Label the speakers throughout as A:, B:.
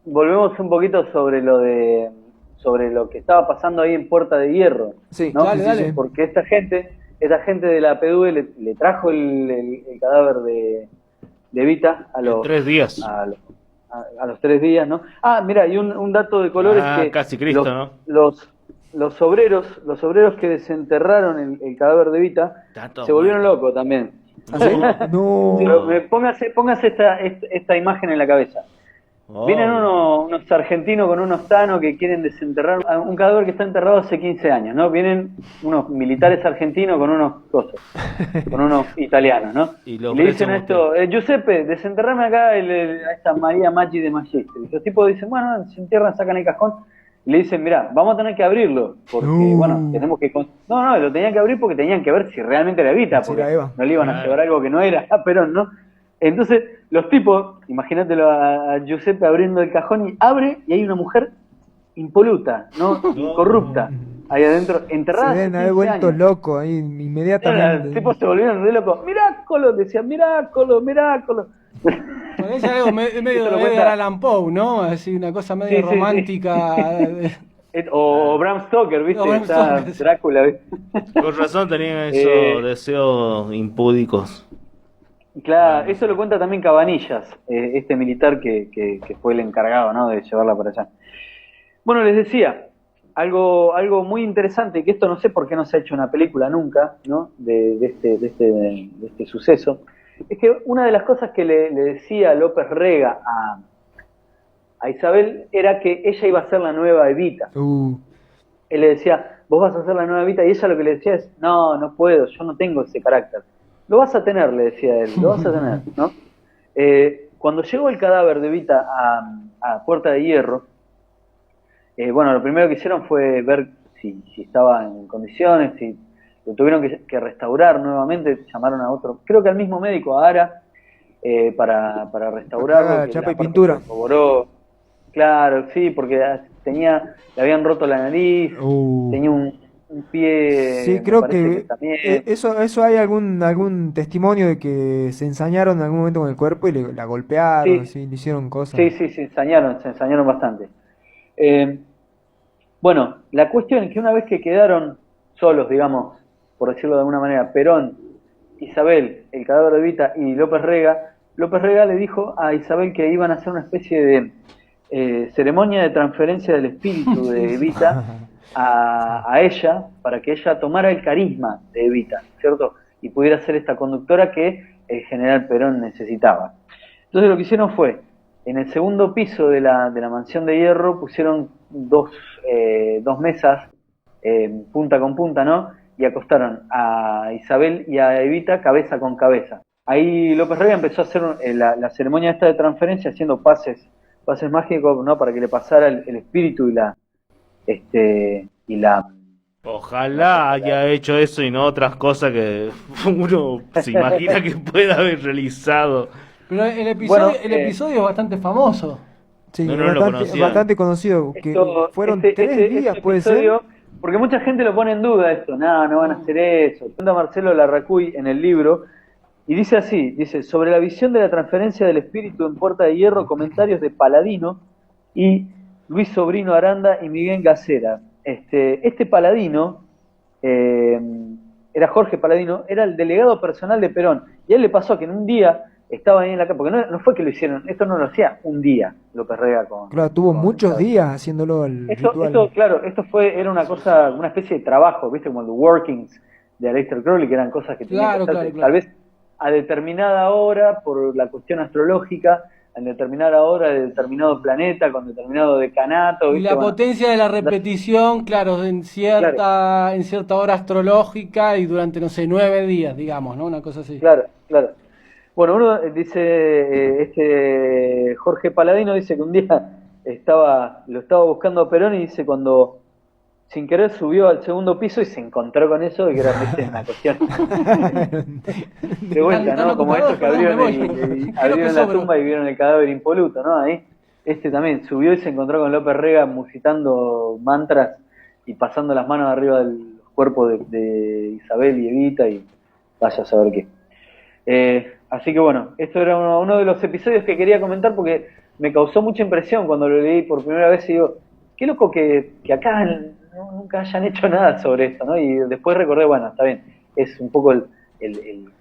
A: volvemos un poquito sobre lo que estaba pasando ahí en Puerta de Hierro,
B: Sí,
A: ¿no?
B: sí, sí, sí.
A: Porque esta gente de la PDU le trajo el cadáver de Evita
C: En 3 días.
A: a, los, a los 3 días, ¿no? Ah, mira, y un dato de color es
C: Ah,
A: que
C: casi Cristo,
A: los,
C: ¿no?
A: los obreros que desenterraron el cadáver de Evita
C: Están todos
A: se volvieron
C: muertos.
A: locos también.
B: ¿Ah, sí?
A: Pero
B: No.
A: póngase esta imagen en la cabeza. Vienen
C: Obvio.
A: unos argentinos con unos tanos que quieren desenterrar a un cadáver que está enterrado hace 15 años, ¿no? Vienen unos militares argentinos con unos cosas, con unos italianos, ¿no?
C: Y le
A: Y le dicen
C: ofrecen
A: a
C: usted.
A: esto, Giuseppe, desenterrame acá a esta María Maggi de Magistri. Y los tipos dicen, bueno, se entierran, sacan el cajón. Y le dicen, mirá, vamos a tener que abrirlo, porque, bueno,
B: No.
A: tenemos que... No, lo tenían que abrir porque tenían que ver si realmente era Evita,
B: Sí,
A: porque
B: era Eva.
A: no le iban a
C: Claro.
A: llevar algo que no era a Perón, ¿no? Entonces, los tipos, imagínatelo a Giuseppe abriendo el cajón y abre y hay una mujer impoluta, ¿no? Incorrupta, ahí adentro,
B: Se
A: enterrada hace
B: deben haber
A: 15
B: vuelto
A: años.
B: locos ahí
A: Los
B: inmediatamente.
A: tipos se volvieron re locos. ¡Miracolo! Decían, ¡miracolo, miracolo!
D: Parece algo medio
A: Esto lo
D: de Edgar
A: cuenta.
D: Allan Poe, ¿no? Así una cosa medio
A: Sí, sí, sí.
D: romántica.
A: O Bram Stoker, ¿viste?
D: Bram
A: Está
D: Stoker, sí.
A: Drácula, ¿viste?
C: Con razón tenían esos
A: Eh,
C: deseos impúdicos.
A: claro,
C: Bueno,
A: eso lo cuenta también Cabanillas, este militar que fue el encargado, ¿no? De llevarla para allá. Bueno, les decía, algo muy interesante, que esto no sé por qué no se ha hecho una película nunca, ¿no? De este suceso, es que una de las cosas que le decía López Rega a Isabel era que ella iba a ser la nueva Evita. Él le decía, vos vas a ser la nueva Evita, y ella lo que le decía es, no puedo, yo no tengo ese carácter. Lo vas a tener, le decía él, lo vas a tener, ¿no? Cuando llegó el cadáver de Evita a Puerta de Hierro, bueno, lo primero que hicieron fue ver si estaba en condiciones, si lo tuvieron que restaurar nuevamente, llamaron a otro, creo que al mismo médico, a Ara, para
B: Para que haga
A: restaurarlo,
B: la
A: que
B: chapa y
A: aparte
B: pintura.
A: corroboró. Claro, sí, porque le habían roto la nariz, tenía un
B: Sí,
A: pie, me
B: creo
A: parece que
B: que
A: también.
B: eso hay algún testimonio de que se ensañaron en algún momento con el cuerpo y la golpearon,
A: Sí,
B: así, le hicieron cosas.
A: sí, se ensañaron bastante. Eh, bueno, la cuestión es que una vez que quedaron solos, digamos, por decirlo de alguna manera, Perón, Isabel, el cadáver de Evita y López Rega le dijo a Isabel que iban a hacer una especie de ceremonia de transferencia del espíritu
D: Sí,
A: de
D: sí.
A: Evita
B: Sí.
A: a ella, para que ella tomara el carisma de Evita, ¿cierto? Y pudiera ser esta conductora que el general Perón necesitaba. Entonces lo que hicieron fue, en el segundo piso de la mansión de hierro pusieron dos mesas, punta con punta, ¿no? Y acostaron a Isabel y a Evita cabeza con cabeza. Ahí López Rega empezó a hacer la ceremonia esta de transferencia haciendo pases mágicos, ¿no? Para que le pasara el espíritu y la ¿cómo se
C: ojalá
A: llama?
C: haya hecho eso y no otras cosas que uno se imagina que pueda haber realizado.
D: Pero
A: Bueno,
D: el episodio es bastante famoso.
B: Sí,
C: No,
B: es
C: no lo
B: bastante,
C: conocían.
B: bastante conocido, que fueron tres días,
A: este
B: ¿puede ser?
A: episodio, porque mucha gente lo pone en duda esto, nada, no van a hacer eso. Cuenta Marcelo Larracuy en el libro, y dice así, dice, sobre la visión de la transferencia del espíritu en Puerta de Hierro, comentarios de Paladino y Luis Sobrino Aranda y Miguel Gacera. Este Paladino, eh, era Jorge Paladino, era el delegado personal de Perón, y a él le pasó que en un día estaba ahí en la casa, porque no fue que lo hicieron, esto no lo hacía un día López Rega
B: Claro, tuvo
A: con
B: muchos
A: Isabel.
B: días haciéndolo el
A: Esto,
B: ritual.
A: claro, era una cosa, una especie de trabajo, ¿viste? Como el workings de Aleister Crowley, que eran cosas que tenían que
D: Claro, claro,
A: hacerse, tal
D: claro.
A: vez a determinada hora, por la cuestión astrológica, a determinada hora de determinado planeta, con determinado decanato,
D: Y
A: ¿viste?
D: la
A: Bueno,
D: potencia de la repetición, claro,
A: claro,
D: en cierta hora astrológica y durante, no sé, 9 días, digamos, ¿no? Una cosa así.
A: claro. Bueno, uno dice, Jorge Paladino dice que un día lo estaba buscando a Perón y dice cuando sin querer subió al segundo piso y se encontró con eso, y que era, ¿viste? Una cuestión de vuelta,
D: Tan
A: ¿no? Como
D: ocupado,
A: estos que
D: perdón, me
A: abrieron,
D: voy. ¿Qué es lo que
A: abrieron la
D: sobro?
A: tumba y vieron el cadáver impoluto, ¿no? Ahí, también subió y se encontró con López Rega musitando mantras y pasando las manos arriba del cuerpo de Isabel y Evita, y vaya a saber qué. Así que bueno, esto era uno de los episodios que quería comentar porque me causó mucha impresión cuando lo leí por primera vez y digo, qué loco que acá nunca hayan hecho nada sobre esto, ¿no? Y después recordé, bueno, está bien, es un poco el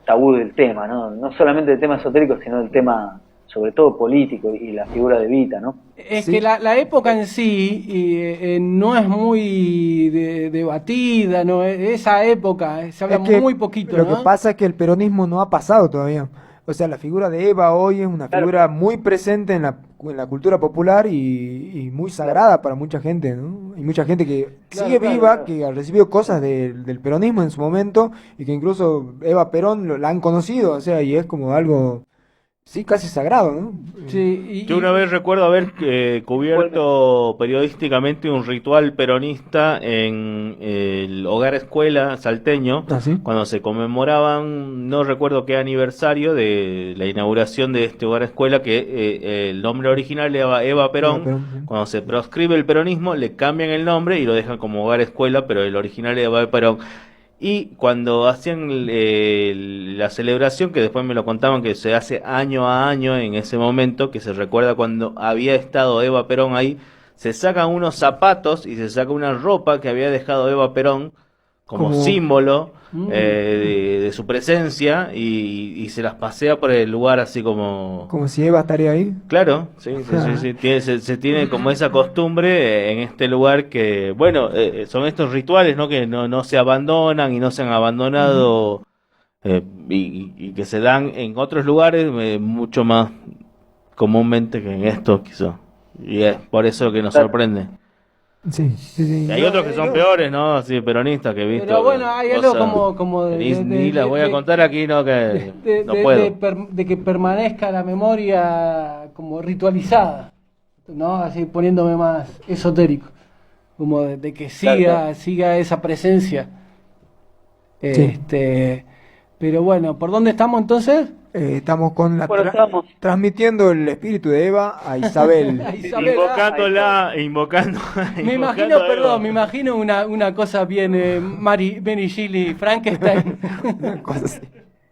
A: tabú del tema, ¿no? No solamente el tema esotérico, sino el tema, sobre todo político y la figura de Evita, ¿no?
D: Es
B: Sí.
D: que la época en sí no es muy debatida, ¿no? Esa época se habla
B: Es que
D: muy poquito,
B: lo que
D: ¿no?
B: pasa es que el peronismo no ha pasado todavía. O sea, la figura de Eva hoy es una
A: Claro.
B: figura muy presente en la cultura popular y muy sagrada para mucha gente, ¿no? Hay mucha gente que
D: Claro,
B: sigue
D: claro,
B: viva,
A: claro.
B: que ha recibido cosas del peronismo en su momento y que incluso Eva Perón la han conocido, o sea, y es como algo, sí, casi sagrado, ¿no?
D: Sí,
C: Yo una vez recuerdo haber cubierto periodísticamente un ritual peronista en el hogar escuela salteño,
B: ¿Ah, sí?
C: cuando se conmemoraban, no recuerdo qué aniversario de la inauguración de este hogar escuela, que el nombre original era Eva
B: Eva
C: Perón.
B: Perón, sí.
C: Cuando se proscribe el peronismo, le cambian el nombre y lo dejan como hogar escuela, pero el original era Eva Perón. Y cuando hacían la celebración, que después me lo contaban que se hace año a año en ese momento, que se recuerda cuando había estado Eva Perón ahí, se sacan unos zapatos y se saca una ropa que había dejado Eva Perón como
B: Como,
C: símbolo
D: Mm.
C: de su presencia y se las pasea por el lugar así como...
B: como si Eva estaría ahí.
C: Claro, sí, sí, sí, sí. Se tiene como esa costumbre en este lugar que, bueno, son estos rituales, ¿no? Que no se abandonan y no se han abandonado y que se dan en otros lugares mucho más comúnmente que en estos, quizá. Y es por eso que nos
A: Claro.
C: sorprende.
B: Sí, sí, sí.
C: Y hay otros que son peores, ¿no? Así, peronistas que he visto.
D: Pero bueno, hay algo
C: cosas
D: como
C: que ni las voy a contar aquí, ¿no? Que no
D: de
C: puedo.
D: de que permanezca la memoria como ritualizada, ¿no? Así poniéndome más esotérico, como de que
A: Claro.
D: siga esa presencia.
B: Sí.
D: Pero bueno, ¿por dónde estamos entonces?
B: Estamos con la
A: Bueno, estábamos.
B: transmitiendo el espíritu de Eva a Isabel.
D: Isabel,
C: Invocando
D: me imagino, perdón, me imagino una cosa bien Benny Shelley, Frankenstein.
B: Una cosa así.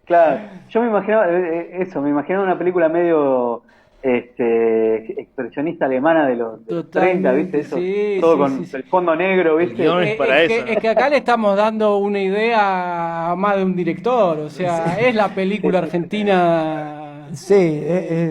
A: Claro, yo me imaginaba eso, me imaginaba una película medio expresionista alemana de los 30, ¿viste? Eso,
D: sí,
A: todo
D: sí,
A: con
D: sí, sí.
A: el fondo negro, ¿viste?
C: guión es para eso, ¿no?
D: Es que acá le estamos dando una idea a más de un director, o sea, es la película argentina
B: Sí,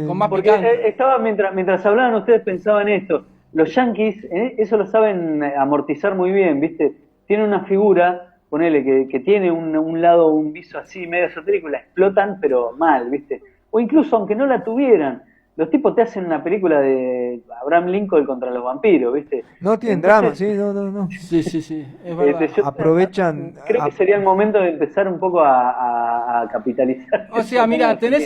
D: con más
A: Porque
D: picante.
A: estaba mientras hablaban ustedes pensaban esto. Los yanquis, eso lo saben amortizar muy bien, ¿viste? Tienen una figura, ponele, que tiene un lado, un viso así medio esotérico, la explotan, pero mal, ¿viste? O incluso aunque no la tuvieran, los tipos te hacen una película de Abraham Lincoln contra los vampiros, ¿viste?
B: no tienen
A: Entonces,
B: drama, sí, no, no, no.
D: Sí, sí, sí, es verdad.
A: yo
B: Aprovechan,
A: creo que sería el momento de empezar un poco a capitalizar.
D: O sea, mira, tenés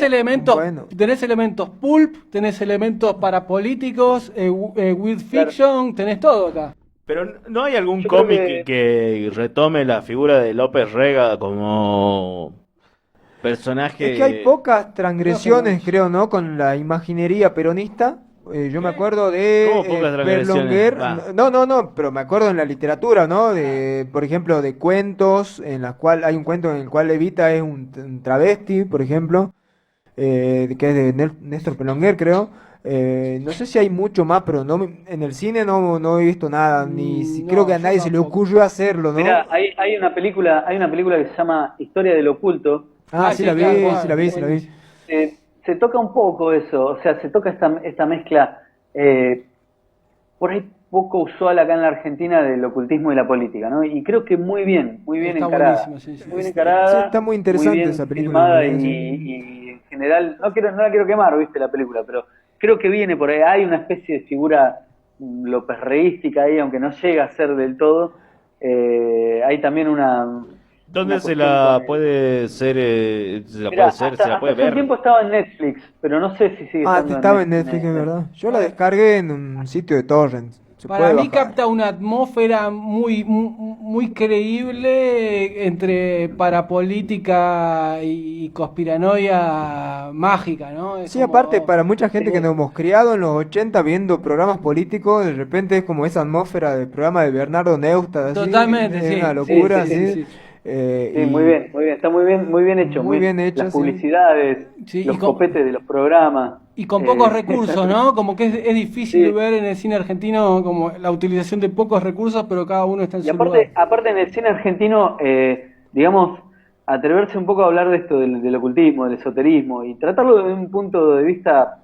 B: Bueno.
D: elementos pulp, tenés elementos parapolíticos, with
A: Claro.
D: fiction, tenés todo acá.
C: Pero ¿no hay algún
A: Yo creo
C: cómic
A: que-
C: que retome la figura de López Rega como personaje?
B: Es que hay pocas transgresiones,
D: Creo
B: creo, ¿no? Con la imaginería peronista. Yo me acuerdo de
C: ¿Cómo pocas transgresiones?
B: Berlinguer.
C: Va.
B: No, pero me acuerdo en la literatura, ¿no? De, por ejemplo, de cuentos, en la cual hay un cuento en el cual Evita es un travesti, por ejemplo, que es de Néstor Pelonguer, creo. No sé si hay mucho más, pero en el cine no he visto nada,
D: No,
B: creo que a
D: yo
B: nadie se le
D: tampoco.
B: ocurrió hacerlo, ¿no?
A: Mirá, hay una película que se llama Historia del Oculto.
B: Ah, sí la vi,
D: claro,
B: sí la vi, sí la vi.
A: Se toca un poco eso, o sea, se toca esta mezcla por ahí poco usual acá en la Argentina del ocultismo y la política, ¿no? Y creo que muy bien
D: Está
A: encarada.
D: buenísimo, sí, sí.
A: Muy bien encarada,
B: Sí, está muy interesante
A: bien
B: esa película,
A: filmada
B: me parece.
A: y en general, no la quiero quemar, viste, la película, pero creo que viene por ahí. Hay una especie de figura López Reística ahí, aunque no llega a ser del todo. Hay también
C: ¿Dónde
A: una
C: se
A: cuestión
C: la
A: con
C: puede ser? Se la
A: Mirá,
C: puede ser, se la puede
A: hace un
C: ver.
A: tiempo estaba en Netflix, pero no sé si sigue
B: Ah,
A: estando
B: estaba en Netflix, es verdad. Yo la descargué en un sitio de torrent. Se
D: Para
B: puede
D: mí
B: bajar.
D: capta una atmósfera muy creíble entre parapolítica y conspiranoia mágica, ¿no? Es
B: Sí,
D: como-
B: aparte, para mucha gente que nos hemos criado en los 80 viendo programas políticos, de repente es como esa atmósfera del programa de Bernardo Neustadt, así,
D: Totalmente,
B: es
D: sí,
B: una
D: sí,
B: locura,
A: sí,
B: así.
D: sí.
A: Sí,
B: Y
A: muy bien, está muy bien hecho.
B: muy bien hecho,
A: Las
B: sí.
A: publicidades,
D: Sí,
A: los
D: y con-
A: copetes de los programas.
D: Y con pocos recursos, ¿no? Como que es difícil
A: Sí.
D: ver en el cine argentino como la utilización de pocos recursos, pero cada uno está en
A: Y
D: su lugar.
A: aparte en el cine argentino, digamos, atreverse un poco a hablar de esto del ocultismo, del esoterismo, y tratarlo desde un punto de vista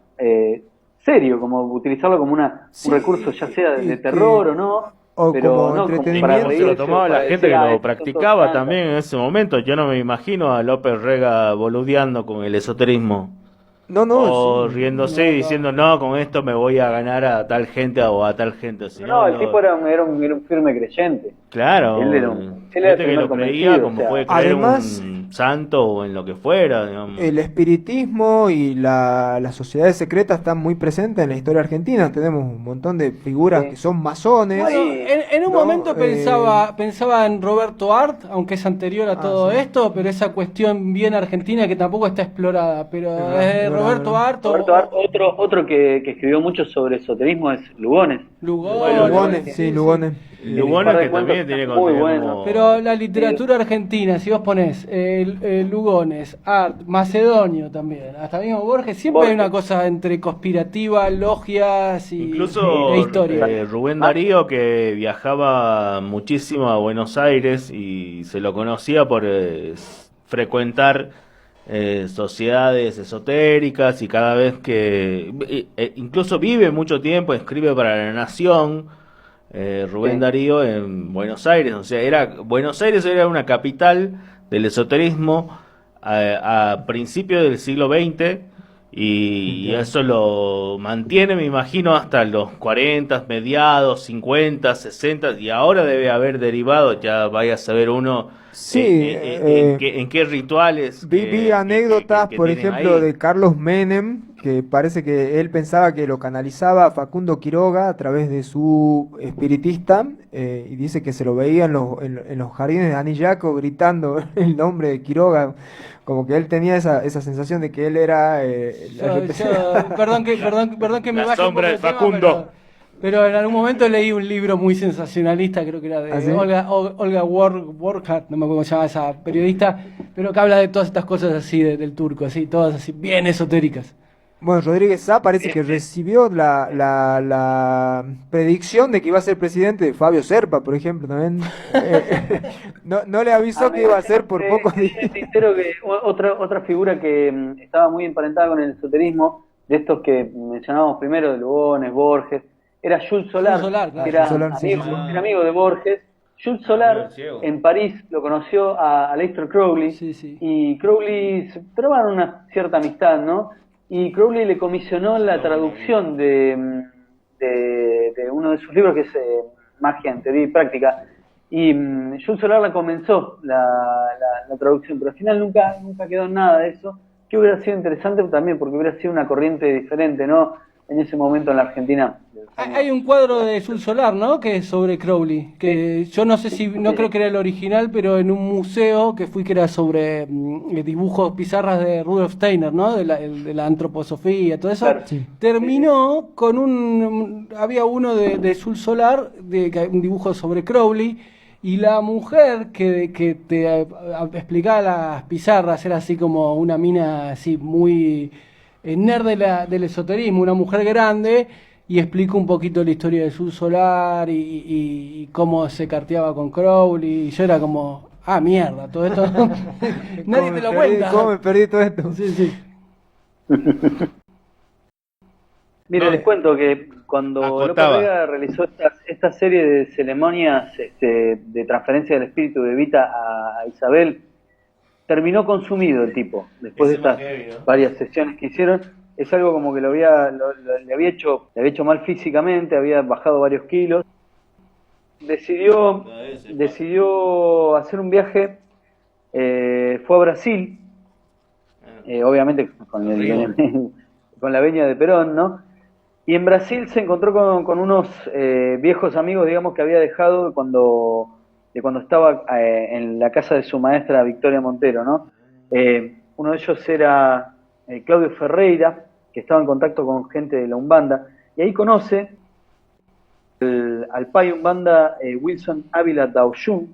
A: serio, como utilizarlo como un
B: Sí,
A: recurso ya sea
B: y
A: de
B: que-
A: terror o no,
B: o
A: pero
B: como
A: no como
C: Y
A: para
B: entretenimiento.
C: cómo se lo
A: reírse
C: tomaba
A: o
C: la
A: para
C: gente
A: decir,
C: que lo
A: estos son todos
C: practicaba
A: chantas.
C: también en ese momento. Yo no me imagino a López Rega boludeando con el esoterismo.
B: No, no,
C: O
B: sí.
C: riéndose
D: No,
C: y
D: no.
C: diciendo, no, con esto me voy a ganar a tal gente o a tal gente.
A: No,
C: Sino,
A: el tipo era un firme creyente. Él
C: claro,
A: él era el
C: gente que
A: primer
C: lo creía
A: convencido, o
C: como puede
A: sea,
C: creer
B: Además,
C: un santo o en lo que fuera, digamos.
B: el espiritismo y las sociedades secretas están muy presentes en la historia argentina. Tenemos un montón de figuras que
A: sí.
B: son masones,
D: Bueno,
A: Ahí,
D: en un
B: ¿no?
D: momento pensaba en Roberto Art, aunque es anterior a todo
B: Sí.
D: esto, pero esa cuestión bien argentina que tampoco está explorada. Pero
B: Es verdad,
D: Roberto
B: ¿verdad?
D: Art
A: Roberto Art, otro que escribió mucho sobre esoterismo es Lugones.
C: Bueno,
D: Lugones,
B: Lugones, sí,
D: sí, sí.
B: Lugones.
A: Tiene un par
C: Lugones
A: de
C: que
A: cuentos
C: también
A: que
C: tiene
A: están muy buenos.
C: como...
D: Pero la literatura argentina, si vos ponés Lugones, Art, Macedonio también, hasta mismo Borges, siempre hay
A: Borges.
D: una cosa entre conspirativa, logias e
C: Incluso
D: historia.
C: Rubén
A: Más-
C: Darío, que viajaba muchísimo a Buenos Aires y se lo conocía por frecuentar sociedades esotéricas y cada vez incluso vive mucho tiempo, escribe para La Nación, Rubén
A: Sí.
C: Darío en Buenos Aires, o sea, Buenos Aires era una capital del esoterismo a principios del siglo XX y
B: Entiendo.
C: eso lo mantiene, me imagino, hasta los 40, mediados, 50, 60 y ahora debe haber derivado, ya vaya a saber uno
B: Sí,
C: en qué rituales
B: vi anécdotas,
C: que
B: por
C: tienen
B: ejemplo,
C: ahí.
B: de Carlos Menem, que parece que él pensaba que lo canalizaba Facundo Quiroga a través de su espiritista, y dice que se lo veía en los jardines de Anillaco gritando el nombre de Quiroga, como que él tenía esa sensación de que él era
D: Perdón que me
C: La
D: baje un poco
C: sombra de
D: el tema,
C: Facundo.
D: pero en algún momento leí un libro muy sensacionalista, creo que era
B: ¿Ah,
D: de
B: sí?
D: Olga Warchat, no me acuerdo cómo se llama esa periodista, pero que habla de todas estas cosas así del turco, así, todas así, bien esotéricas.
B: Bueno, Rodríguez Sá parece que recibió la predicción de que iba a ser presidente de Fabio Serpa, por ejemplo, también. No le avisó que iba a ser por pocos
A: Me
B: días.
A: quedé en el tintero que otra figura que estaba muy emparentada con el esoterismo, de estos que mencionábamos primero, de Lugones, Borges, era Jules
D: Jules
A: Solar,
D: Solar,
A: que
D: claro.
A: era
B: Solar, sí, sí, sí.
A: era amigo de Borges. Jules Solar en París lo conoció a Aleister Crowley
D: Sí, sí.
A: y Crowley se probaron una cierta amistad, ¿no? Y Crowley le comisionó la traducción de uno de sus libros que es Magia en Teoría y Práctica. Y Jules Solar la comenzó la traducción, pero al final nunca quedó en nada de eso, que hubiera sido interesante también, porque hubiera sido una corriente diferente, ¿no? En ese momento en la Argentina.
D: Hay un cuadro de Sul Solar, ¿no? Que es sobre Crowley, que yo no sé si, no creo que era el original, pero en un museo que fui que era sobre dibujos, pizarras de Rudolf Steiner, ¿no? De la antroposofía, todo eso.
A: Claro.
B: Sí.
D: Terminó con había uno de Sul Solar, un dibujo sobre Crowley, y la mujer que te explicaba las pizarras era así como una mina así muy nerd del esoterismo, una mujer grande, y explico un poquito la historia del Sur Solar y cómo se carteaba con Crowley. Y yo era como, mierda, todo esto nadie te lo cuenta.
B: ¿Cómo me perdí todo esto?
D: Sí, sí.
A: Mire, les cuento que cuando
C: Acotaba.
A: López Rega realizó esta serie de ceremonias de transferencia del espíritu de Evita a Isabel, terminó consumido el tipo, después de
C: Ese más
A: estas
C: heavy, ¿no?
A: varias sesiones que hicieron. Es algo como que le había hecho mal físicamente, había bajado varios kilos. Decidió hacer un viaje, fue a Brasil, obviamente con la veña de Perón, ¿no? Y en Brasil se encontró con unos viejos amigos, digamos, que había dejado de cuando estaba en la casa de su maestra Victoria Montero, ¿no? Uno de ellos era Claudio Ferreira, que estaba en contacto con gente de la Umbanda, y ahí conoce al pai Umbanda Wilson Ávila Daoyun,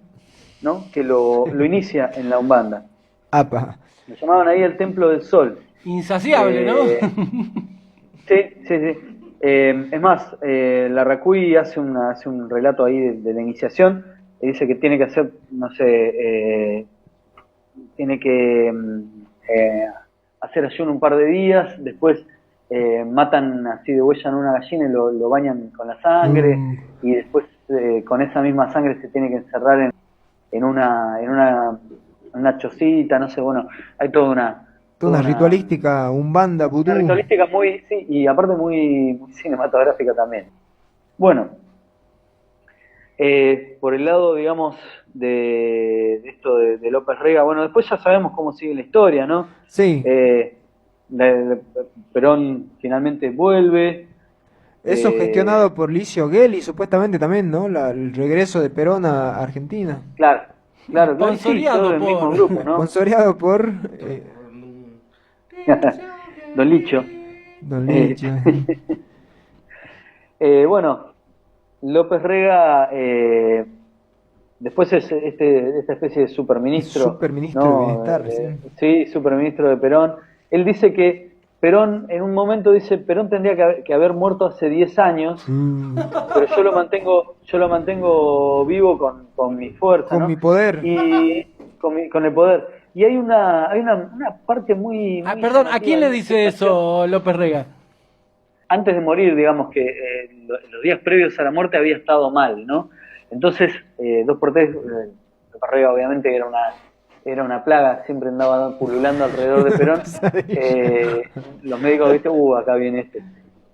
A: ¿no? Que lo inicia en la Umbanda.
B: Apa.
A: Lo llamaban ahí el Templo del Sol.
D: Insaciable, ¿no?
A: Sí, sí, sí. Es más, Larraqui hace un relato ahí de la iniciación y dice que tiene que hacer, no sé, tiene que hacer ayuno un par de días, después matan así de huella en una gallina y lo bañan con la sangre, y después con esa misma sangre se tiene que encerrar en una chocita, no sé, bueno, hay
B: Toda una ritualística, un
A: una
B: vudú.
A: ritualística muy, sí, y aparte muy cinematográfica también. Bueno, por el lado, digamos, de esto de López Rega, bueno, después ya sabemos cómo sigue la historia, ¿no?
B: Sí,
A: Eh, Perón finalmente vuelve.
B: eso gestionado por Licio Gelli, supuestamente también, ¿no? El regreso de Perón a Argentina.
A: Claro, claro, claro, y sí, todo
D: Sponsoreado
A: del mismo
D: por...
A: grupo, ¿no?
B: Sponsoreado por
A: Don Licho.
B: Don
A: Eh,
B: Licio.
A: bueno, López Rega después es esta especie de superministro,
B: Superministro de
A: ¿no?
B: Bienestar, sí.
A: Sí, superministro de Perón. Él dice que Perón, en un momento dice, Perón tendría que haber muerto hace 10 años, pero yo lo mantengo vivo con mi fuerza,
B: Con
A: ¿no?
B: mi poder.
A: Y con el poder. Y hay una parte muy,
D: Ah,
A: muy
D: perdón, ¿a quién
A: llamativa
D: le
A: en esta
D: dice
A: situación.
D: eso López Rega?
A: Antes de morir, digamos que los días previos a la muerte había estado mal, ¿no? Entonces, 2x3, López Rega obviamente era una plaga, siempre andaba pululando alrededor de Perón. Los médicos, viste, acá viene este.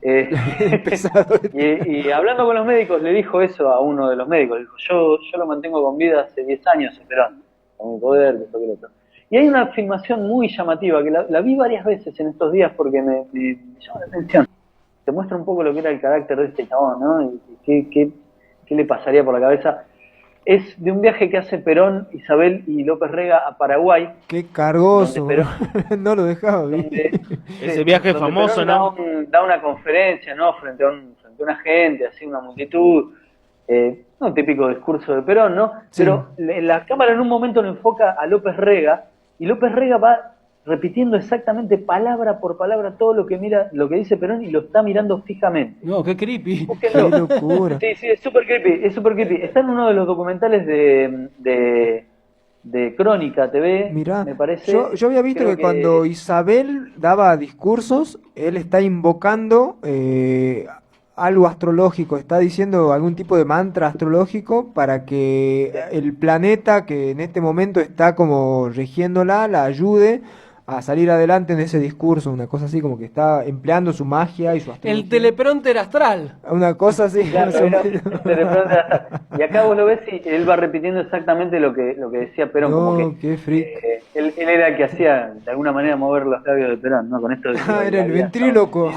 B: El pesado.
A: Y hablando con los médicos, le dijo eso a uno de los médicos, dijo, yo lo mantengo con vida hace 10 años, Perón, con mi poder, de esto que lo otro. Y hay una filmación muy llamativa, que la vi varias veces en estos días porque me llama la atención. Te muestra un poco lo que era el carácter de este chabón, ¿no? Y qué le pasaría por la cabeza. Es de un viaje que hace Perón, Isabel y López Rega a Paraguay,
B: Qué
A: donde
B: cargoso.
A: Perón,
B: No lo dejaba vivir.
C: Ese viaje es
A: donde
C: famoso,
A: Perón
C: ¿no?
A: da una conferencia, ¿no? Frente a una gente, así, una multitud. Un típico discurso de Perón, ¿no?
B: Sí.
A: Pero la cámara en un momento lo enfoca a López Rega, y López Rega va repitiendo exactamente palabra por palabra todo lo que dice Perón, y lo está mirando fijamente.
D: No, qué creepy.
B: Qué locura.
A: Sí, sí, es súper creepy. Está en uno de los documentales de Crónica TV,
B: Mirá,
A: me parece.
B: yo había visto
A: Creo
B: que cuando Isabel daba discursos, él está invocando algo astrológico, está diciendo algún tipo de mantra astrológico para que el planeta que en este momento está como regiéndola, la ayude a salir adelante en ese discurso, una cosa así como que está empleando su magia y su
D: El
B: astrología.
D: teleprompter astral.
B: Una cosa así.
A: Claro,
B: más o menos.
A: y acá vos lo ves y él va repitiendo exactamente lo que decía Perón, como
B: No,
A: que
B: qué freak.
A: él era el que hacía de alguna manera mover los labios de Perón, ¿no? Con esto de que
B: Ah, era el
A: había
B: ventríloco.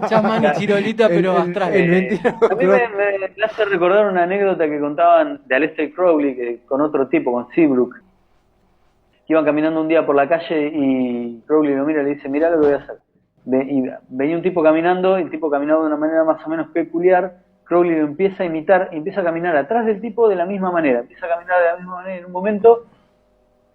D: Chamán y chirolita, pero
B: El
D: astral.
B: ventríloco.
A: a mí me hace recordar una anécdota que contaban de Aleister Crowley con otro tipo, con Seabrook, que iban caminando un día por la calle y Crowley lo mira y le dice, mirá lo que voy a hacer. Y venía un tipo caminando, y el tipo caminaba de una manera más o menos peculiar. Crowley lo empieza a imitar y empieza a caminar atrás del tipo de la misma manera. Empieza a caminar de la misma manera y en un momento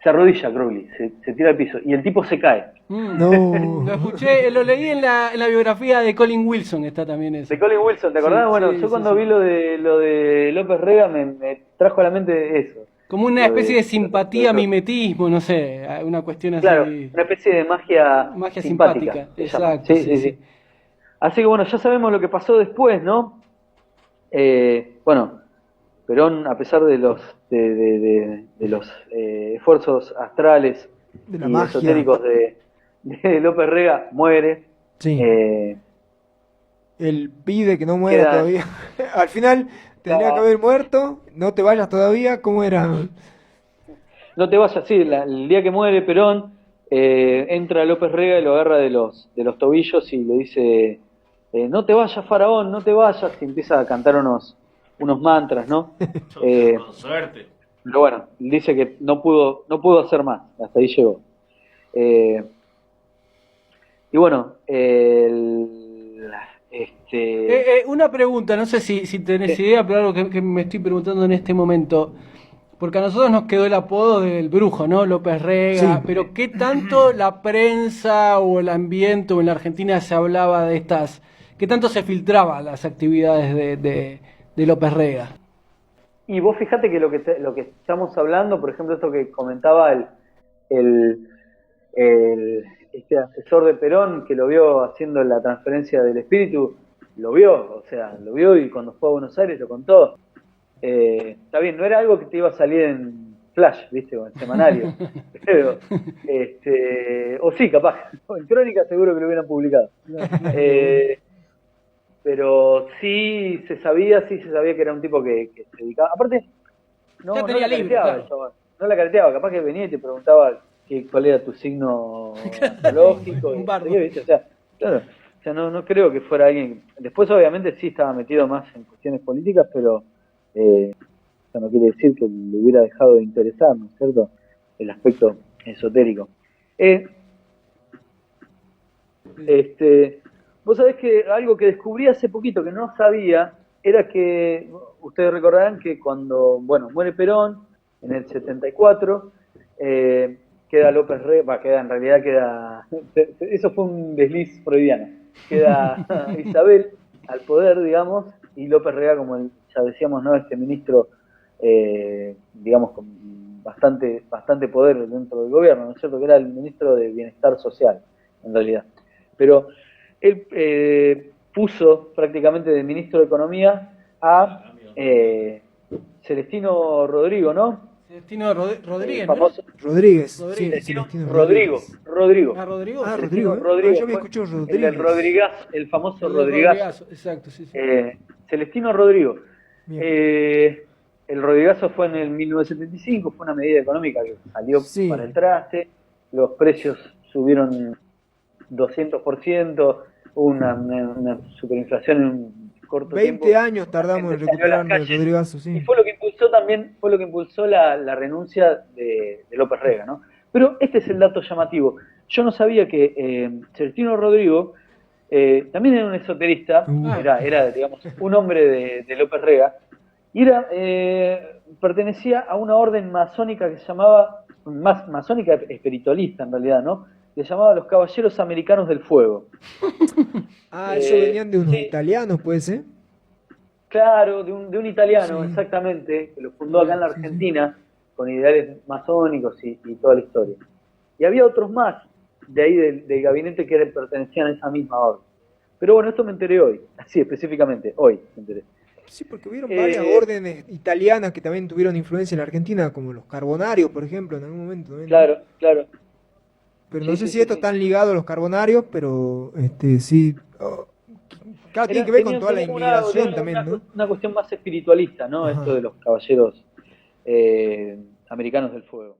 A: se arrodilla Crowley, se tira al piso y el tipo se cae.
B: No.
D: Lo escuché, lo leí en la biografía de Colin Wilson, está también eso.
A: De Colin Wilson, ¿te acordás?
D: Sí,
A: Bueno,
D: sí,
A: yo
D: sí,
A: cuando
D: sí.
A: vi lo de López Rega me trajo a la mente eso.
D: Como una
A: Lo
D: especie de
A: lo
D: simpatía,
A: de-
D: mimetismo, no sé, una cuestión así.
A: Claro, una especie de magia simpática. se llama.
D: Exacto, sí, sí.
A: Así que bueno, ya sabemos lo que pasó después, ¿no? Bueno, Perón, a pesar de los esfuerzos astrales
B: De la
A: y
B: magia.
A: esotéricos de López Rega, muere.
B: Sí.
A: Eh,
B: Él pide que no muera
A: Queda-
B: todavía. Al final tendría que haber muerto. No te vayas todavía. ¿Cómo era?
A: no te vayas, sí, el día que muere Perón, entra López Rega y lo agarra de los tobillos y le dice, no te vayas, faraón, no te vayas, y empieza a cantar unos mantras, ¿no?
C: Con suerte.
A: Pero bueno, dice que no pudo hacer más, hasta ahí llegó. Y bueno,
D: Una pregunta, no sé si tenés idea, pero algo que me estoy preguntando en este momento. Porque a nosotros nos quedó el apodo del brujo, ¿no? López Rega,
B: Sí.
D: pero ¿qué tanto la prensa o el ambiente o en la Argentina se hablaba de estas, qué tanto se filtraba las actividades de López Rega?
A: Y vos fíjate que lo que estamos hablando, por ejemplo, esto que comentaba el, este asesor de Perón que lo vio haciendo la transferencia del espíritu, lo vio, o sea, lo vio y cuando fue a Buenos Aires lo contó. Está bien, no era algo que te iba a salir en Flash, ¿viste? O en semanario. Pero, o sí, capaz. En Crónica seguro que lo hubieran publicado. Pero sí se sabía que era un tipo que se dedicaba. Aparte, no,
D: Ya
A: no
D: tenía
A: la
D: libre,
A: careteaba
D: claro.
A: el chabón. No la careteaba, capaz que venía y te preguntaba cuál era tu signo astrológico,
D: Un
A: y no sé
D: bardo.
A: qué, ¿viste? O sea, claro. O sea, no creo que fuera alguien. Después, obviamente, sí estaba metido más en cuestiones políticas, pero eso no quiere decir que le hubiera dejado de interesar, ¿no es cierto? El aspecto esotérico. Eh, Vos sabés que algo que descubrí hace poquito que no sabía era que, ustedes recordarán que cuando, bueno, muere Perón en el 74, queda López Rega, en realidad queda, eso fue un desliz freudiano, queda Isabel al poder, digamos, y López Rega, como ya decíamos, ¿no? Este ministro, digamos, con bastante poder dentro del gobierno, ¿no es cierto? Que era el ministro de Bienestar Social, en realidad. Pero él puso prácticamente de ministro de Economía a Celestino Rodrigo, ¿no?
D: Celestino Rodríguez, ¿no era?
A: Famoso
B: Rodríguez, sí,
D: Rodríguez.
B: Celestino
A: Rodrigo.
D: Ah, Rodrigo.
B: Ah,
A: Celestino
B: Rodrigo, ¿eh?
A: Rodrigo.
B: Yo había escuchado
A: El del
B: Rodríguez.
A: Rodriguaz, el famoso
D: El de
A: Rodrigazo.
D: Rodrigazo, exacto, sí, sí.
A: Celestino Rodrigo.
B: Bien.
A: El Rodrigazo fue en el 1975, fue una medida económica que salió
B: Sí.
A: para el traste, los precios subieron 200%, hubo una superinflación en un corto
B: 20
A: tiempo.
B: años tardamos en
A: La gente salió a las
B: recuperarnos de
A: calles.
B: Rodrigazo,
A: Y
B: sí.
A: fue lo que impulsó la renuncia de López Rega, ¿no? Pero este es el dato llamativo. Yo no sabía que Celestino Rodrigo también era un esoterista, era digamos, un hombre de López Rega, y pertenecía a una orden masónica que se llamaba, más masónica espiritualista en realidad, ¿no? Que se llamaba los Caballeros Americanos del Fuego.
B: Ah, eso venían de unos
A: Sí,
B: italianos, ¿puede ser?
A: claro, de un italiano,
B: Sí.
A: exactamente, que lo fundó acá en la
B: Sí, sí.
A: Argentina, con ideales masónicos y toda la historia. Y había otros más de ahí del gabinete que pertenecían a esa misma orden. Pero bueno, esto me enteré hoy, así específicamente, hoy me enteré.
B: Sí, porque hubieron varias
A: Eh,
B: órdenes italianas que también tuvieron influencia en la Argentina, como los Carbonarios, por ejemplo, en algún momento también, ¿no?
A: claro.
B: Pero
A: Sí,
B: no sé
A: sí,
B: si
A: sí,
B: estos
A: sí.
B: están ligados a los Carbonarios, pero sí. Claro, tiene que ver con toda la inmigración también, ¿no?
A: Una cuestión más espiritualista, ¿no? Esto
B: Ajá.
A: de los caballeros americanos del fuego.